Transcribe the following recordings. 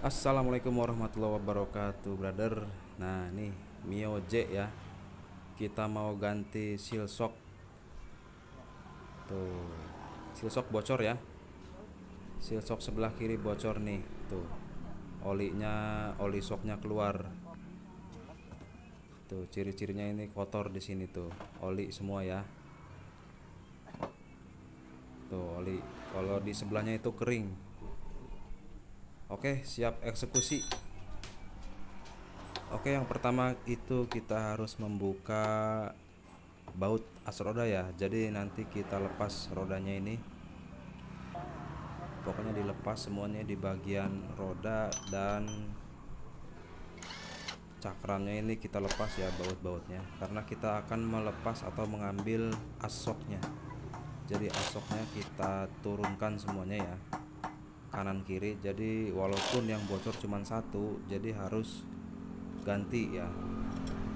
Assalamualaikum warahmatullahi wabarakatuh, brother. Nah, nih Mio J ya. Kita mau ganti seal shock. Tuh. Seal shock bocor ya. Seal shock sebelah kiri bocor nih. Tuh. Oli shocknya keluar. Tuh, ciri-cirinya ini kotor di sini tuh. Oli semua ya. Tuh, oli. Kalau di sebelahnya itu kering. Oke, siap eksekusi. Oke, yang pertama itu kita harus membuka baut as roda ya. Jadi nanti kita lepas rodanya ini. Pokoknya dilepas semuanya di bagian roda dan cakramnya ini kita lepas ya, baut-bautnya, karena kita akan melepas atau mengambil asoknya. Jadi asoknya kita turunkan semuanya ya, kanan kiri. Jadi walaupun yang bocor cuma satu, jadi harus ganti ya,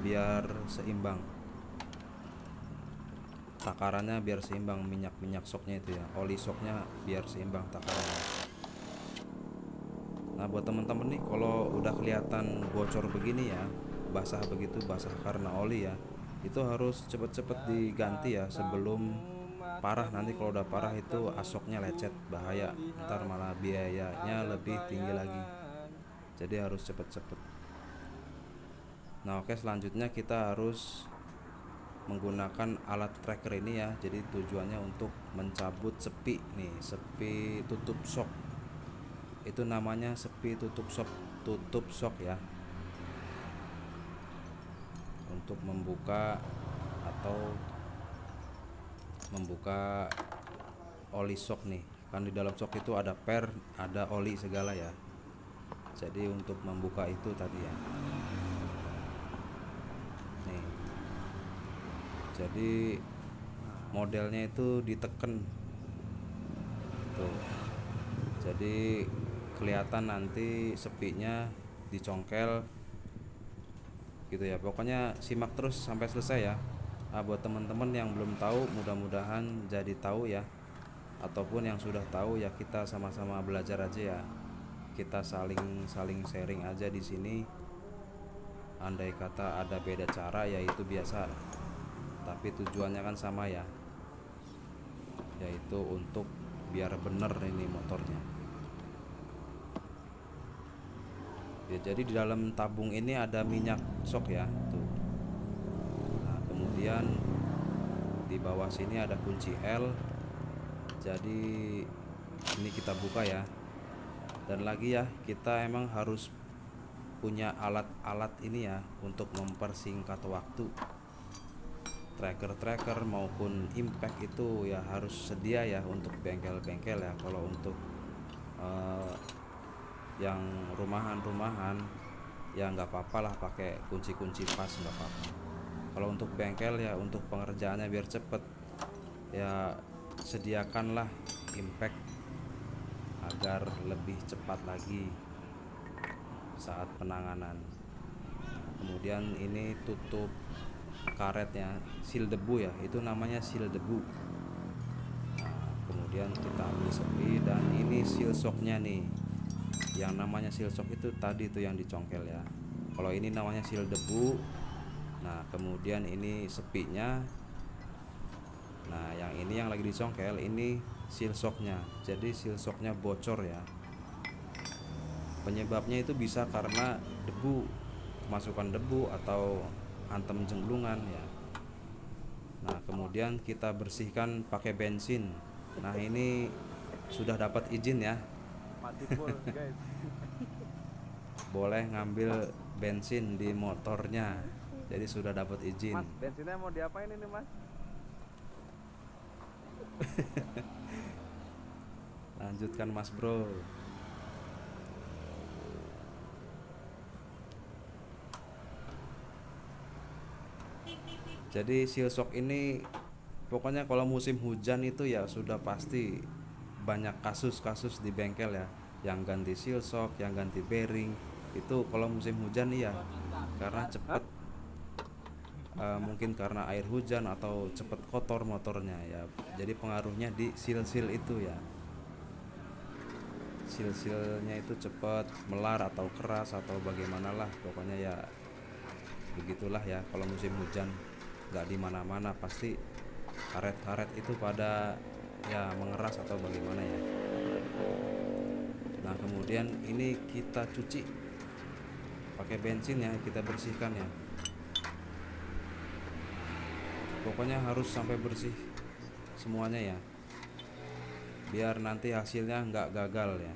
biar seimbang takarannya, biar seimbang minyak soknya itu ya, oli soknya biar seimbang takarannya. Nah, buat teman-teman nih, kalau udah kelihatan bocor begini ya, basah begitu, basah karena oli ya, itu harus cepet-cepet diganti ya sebelum parah. Nanti kalau udah parah itu asoknya lecet, bahaya. Ntar malah biayanya lebih tinggi lagi. Jadi harus cepet-cepet. Nah, oke, selanjutnya kita harus menggunakan alat tracker ini ya. Jadi tujuannya untuk mencabut sepi nih, sepi tutup shock. Itu namanya sepi tutup shock ya, untuk membuka atau membuka oli shock nih. Kan di dalam shock itu ada per, ada oli segala ya. Jadi untuk membuka itu tadi ya. Nih. Jadi modelnya itu diteken tuh. Jadi kelihatan nanti sepinya dicongkel gitu ya. Pokoknya simak terus sampai selesai ya. Buat teman-teman yang belum tahu, mudah-mudahan jadi tahu ya. Ataupun yang sudah tahu ya, kita sama-sama belajar aja ya. Kita saling sharing aja di sini. Andai kata ada beda cara ya itu biasa. Tapi tujuannya kan sama ya. Yaitu untuk biar bener ini motornya. Ya, jadi di dalam tabung ini ada minyak shock ya, tuh. Nah, kemudian di bawah sini ada kunci L. Jadi ini kita buka ya. Dan lagi ya, kita emang harus punya alat-alat ini ya untuk mempersingkat waktu. Tracker maupun impact itu ya harus sedia ya untuk bengkel-bengkel ya. Kalau untuk eh, yang rumahan-rumahan ya nggak apa-apa lah pakai kunci-kunci pas, nggak apa-apa. Kalau untuk bengkel ya, untuk pengerjaannya biar cepet ya, sediakanlah impact agar lebih cepat lagi saat penanganan. Kemudian ini tutup karetnya, seal debu ya, itu namanya seal debu. Nah, kemudian kita ambil sepi, dan ini seal shocknya nih. Yang namanya seal shock itu tadi tuh yang dicongkel ya. Kalau ini namanya seal debu. Nah, kemudian ini sepinya. Nah, yang ini yang lagi dicongkel ini seal shocknya. Jadi seal shocknya bocor ya. Penyebabnya itu bisa karena debu, kemasukan debu atau hantem jenglungan ya. Nah, kemudian kita bersihkan pakai bensin. Nah, ini sudah dapat izin ya. Mati full guys. Boleh ngambil bensin di motornya. Jadi sudah dapat izin. Mas, bensinnya mau diapain ini mas? Lanjutkan Mas Bro. Jadi seal shock ini pokoknya kalau musim hujan itu ya sudah pasti banyak kasus-kasus di bengkel ya, yang ganti seal shock, yang ganti bearing. Itu kalau musim hujan iya, karena Hah? cepet, mungkin karena air hujan atau cepet kotor motornya ya. Jadi pengaruhnya di seal-seal itu ya. seal-sealnya itu cepat melar atau keras atau bagaimana lah, pokoknya ya begitulah ya. Kalau musim hujan nggak di mana-mana pasti karet-karet itu pada ya mengeras atau bagaimana ya. Nah kemudian ini kita cuci pakai bensin ya, kita bersihkan ya, pokoknya harus sampai bersih semuanya ya, biar nanti hasilnya nggak gagal ya.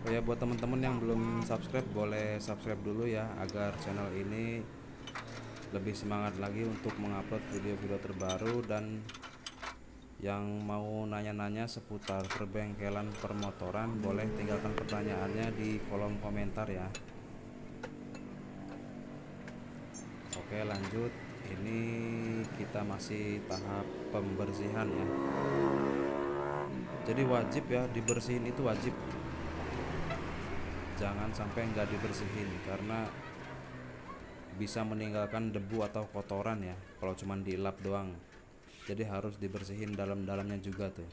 Oh ya, buat teman-teman yang belum subscribe boleh subscribe dulu ya, agar channel ini lebih semangat lagi untuk mengupload video-video terbaru. Dan yang mau nanya-nanya seputar perbengkelan permotoran boleh tinggalkan pertanyaannya di kolom komentar ya. Oke lanjut, ini kita masih tahap pembersihan ya. Jadi wajib ya, dibersihin itu wajib, jangan sampai nggak dibersihin karena bisa meninggalkan debu atau kotoran ya kalau cuman dilap doang. Jadi harus dibersihin dalam-dalamnya juga tuh.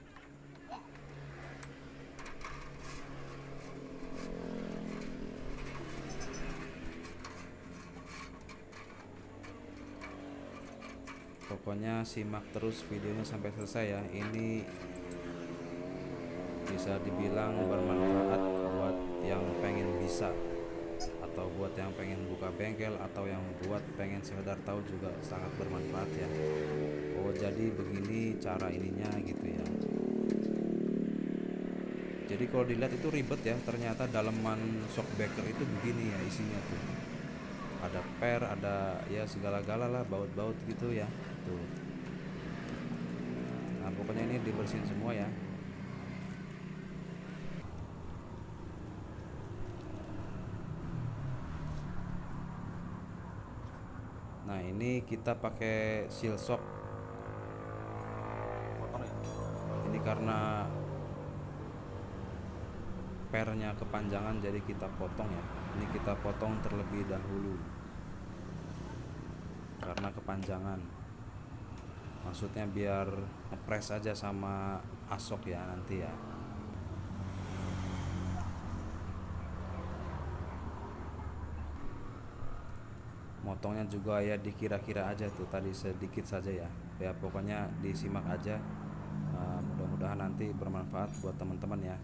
Pokoknya simak terus videonya sampai selesai ya. Ini bisa dibilang bermanfaat buat yang pengen bisa, atau buat yang pengen buka bengkel, atau yang buat pengen sekedar tahu juga sangat bermanfaat ya. Oh jadi begini cara ininya gitu ya. Jadi kalau dilihat itu ribet ya, ternyata daleman shockbreaker itu begini ya isinya tuh. Ada per, ada ya segala-gala lah, baut-baut gitu ya tuh. Nah pokoknya ini dibersihin semua ya. Nah ini kita pakai seal shock. Ini karena pernya kepanjangan jadi kita potong ya. Ini kita potong terlebih dahulu karena kepanjangan. Maksudnya biar ngepres aja sama asok ya nanti ya. Motongnya juga ya dikira-kira aja tuh, tadi sedikit saja ya. Ya pokoknya disimak aja. Mudah-mudahan nanti bermanfaat buat teman-teman ya.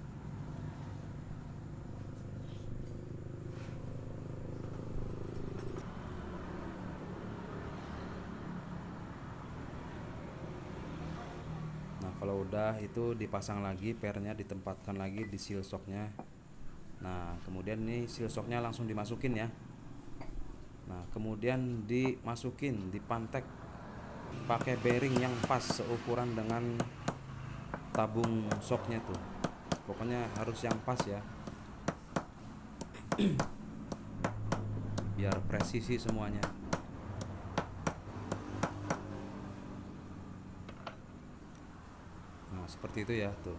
Nah kalau udah itu dipasang lagi pernya, ditempatkan lagi di seal shocknya. Nah kemudian nih seal shocknya langsung dimasukin ya. Nah kemudian dimasukin, dipantek pakai bearing yang pas seukuran dengan tabung shocknya tuh. Pokoknya harus yang pas ya, biar presisi semuanya. Nah seperti itu ya tuh.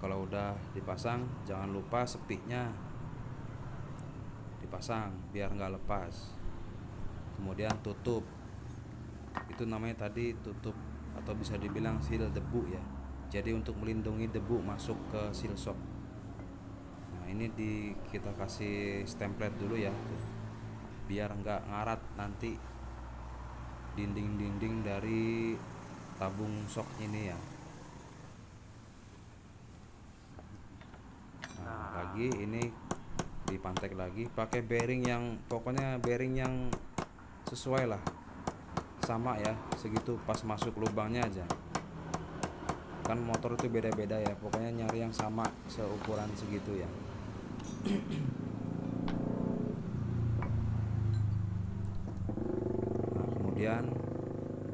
Kalau udah dipasang jangan lupa sepinya dipasang biar nggak lepas. Kemudian tutup, itu namanya tadi tutup atau bisa dibilang seal debu ya. Jadi untuk melindungi debu masuk ke seal shock. Nah ini kita kasih stemplet dulu ya tuh, biar nggak ngarat nanti dinding-dinding dari tabung shock ini ya. Nah lagi ini dipantek lagi pakai bearing yang pokoknya bearing yang sesuai lah, sama ya segitu pas masuk lubangnya aja. Kan motor itu beda-beda ya, pokoknya nyari yang sama seukuran segitu ya. Nah kemudian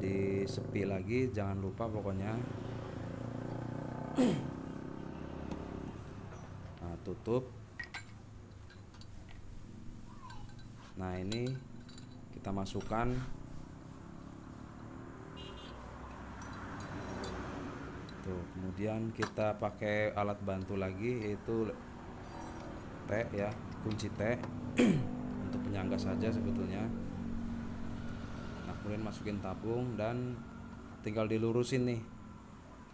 disepi lagi, jangan lupa pokoknya. Nah tutup. Nah ini kita masukkan. Tuh, kemudian kita pakai alat bantu lagi yaitu T ya, kunci T untuk penyangga saja sebetulnya. kemudian masukin tabung dan tinggal dilurusin nih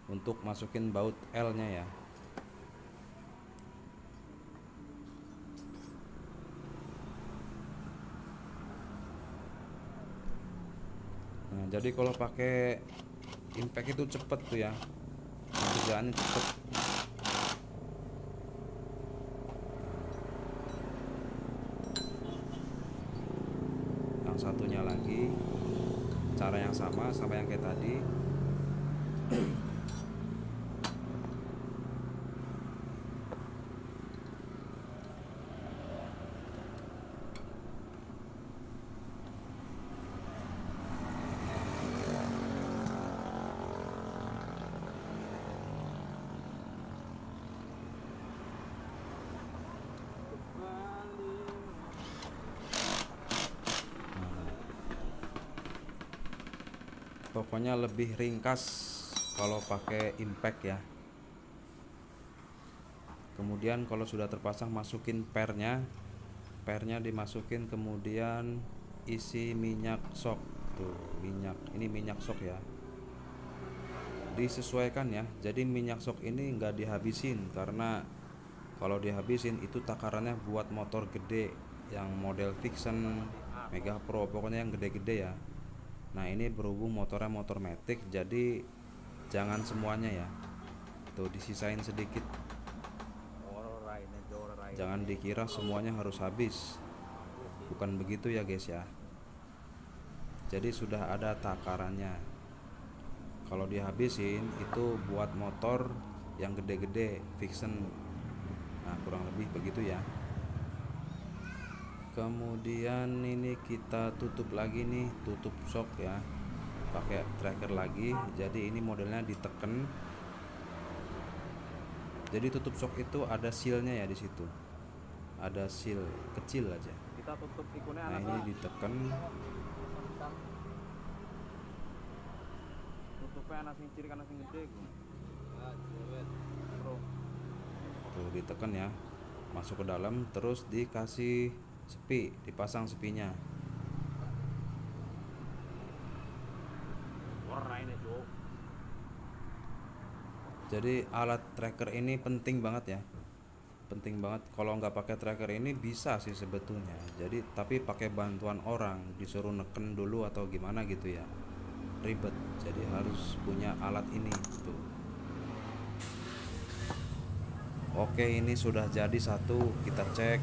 untuk masukin baut L nya ya. Nah jadi kalau pakai impact itu cepet tuh ya, kerjaannya cepet. Yang satunya lagi cara yang sama yang kayak tadi. Pokoknya lebih ringkas kalau pakai impact ya. Kemudian kalau sudah terpasang masukin pernya dimasukin, kemudian isi minyak shock tuh, ini minyak shock ya, disesuaikan ya. Jadi minyak shock ini nggak dihabisin, karena kalau dihabisin itu takarannya buat motor gede yang model Vixen, Mega Pro, pokoknya yang gede-gede ya. Nah ini berhubung motornya motor matic, jadi jangan semuanya ya, tuh disisain sedikit. Jangan dikira semuanya harus habis, bukan begitu ya guys ya. Jadi sudah ada takarannya. Kalau dihabisin itu buat motor yang gede-gede Vixen. Nah kurang lebih begitu ya. Kemudian ini kita tutup lagi nih, tutup shock ya, pakai tracker lagi. Jadi ini modelnya diteken. Jadi tutup shock itu ada sealnya ya di situ, ada seal kecil aja. Kita tutup ikunnya. Nah ini diteken. Tutupnya anak sing ciri anak sing gede. Bro. Tuh diteken ya, masuk ke dalam, terus dikasih sepi, dipasang sepinya. Jadi alat tracker ini penting banget ya, penting banget. Kalau nggak pakai tracker ini bisa sih sebetulnya, jadi tapi pakai bantuan orang, disuruh neken dulu atau gimana gitu ya, ribet. Jadi harus punya alat ini tuh. Oke ini sudah jadi satu, kita cek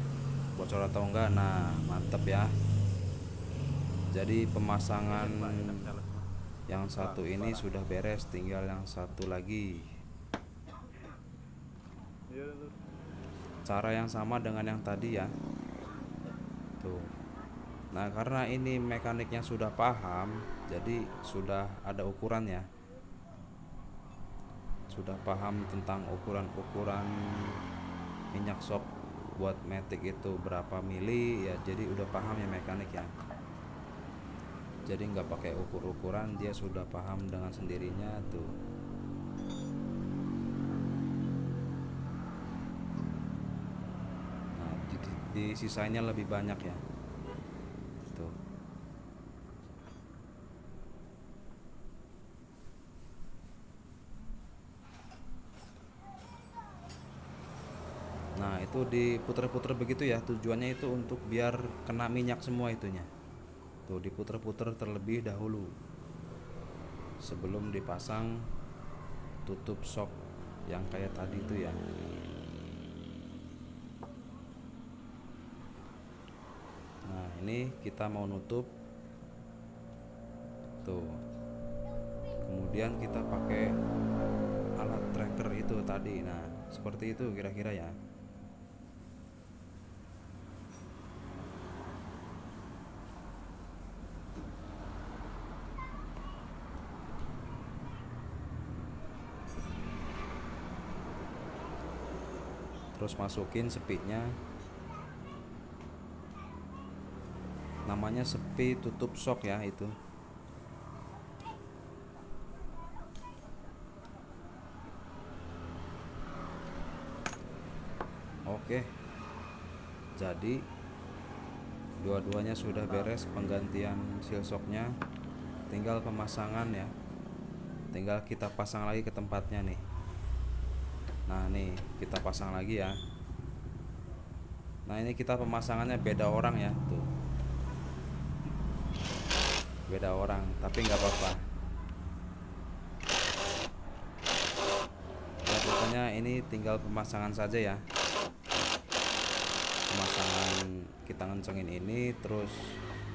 bocor atau enggak. Nah mantep ya. Jadi pemasangan yang satu ini sudah beres, tinggal yang satu lagi. Cara yang sama dengan yang tadi ya. Tuh. Nah, karena ini mekaniknya sudah paham, jadi sudah ada ukurannya. Sudah paham tentang ukuran-ukuran minyak shock buat matic itu berapa mili ya, jadi udah paham ya mekanik ya. Jadi nggak pakai ukur-ukuran, dia sudah paham dengan sendirinya tuh. Nah, di sisanya lebih banyak ya. Tuh. Nah, itu diputer-puter begitu ya. Tujuannya itu untuk biar kena minyak semua itunya. Tuh diputer-puter terlebih dahulu sebelum dipasang tutup shock yang kayak tadi itu ya. Nah ini kita mau nutup tuh, kemudian kita pakai alat tracker itu tadi. Nah seperti itu kira-kira ya. Terus masukin sepinya, namanya sepi tutup shock ya itu. Oke, jadi dua-duanya sudah beres penggantian seal shocknya. tinggal pemasangan ya, tinggal kita pasang lagi ke tempatnya nih. Nah nih kita pasang lagi ya. Nah ini kita pemasangannya beda orang ya, tuh beda orang, tapi nggak apa-apa ya. Pokoknya ini tinggal pemasangan saja ya, pemasangan kita ngencengin ini, terus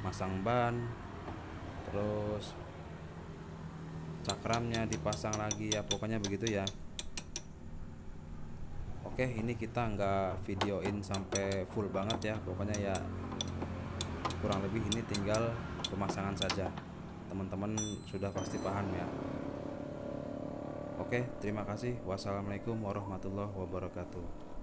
masang ban, terus cakramnya dipasang lagi ya, pokoknya begitu ya. Oke, ini kita nggak videoin sampai full banget ya, pokoknya ya kurang lebih ini tinggal pemasangan saja. Teman-teman sudah pasti paham ya. Oke, terima kasih. Wassalamualaikum warahmatullahi wabarakatuh.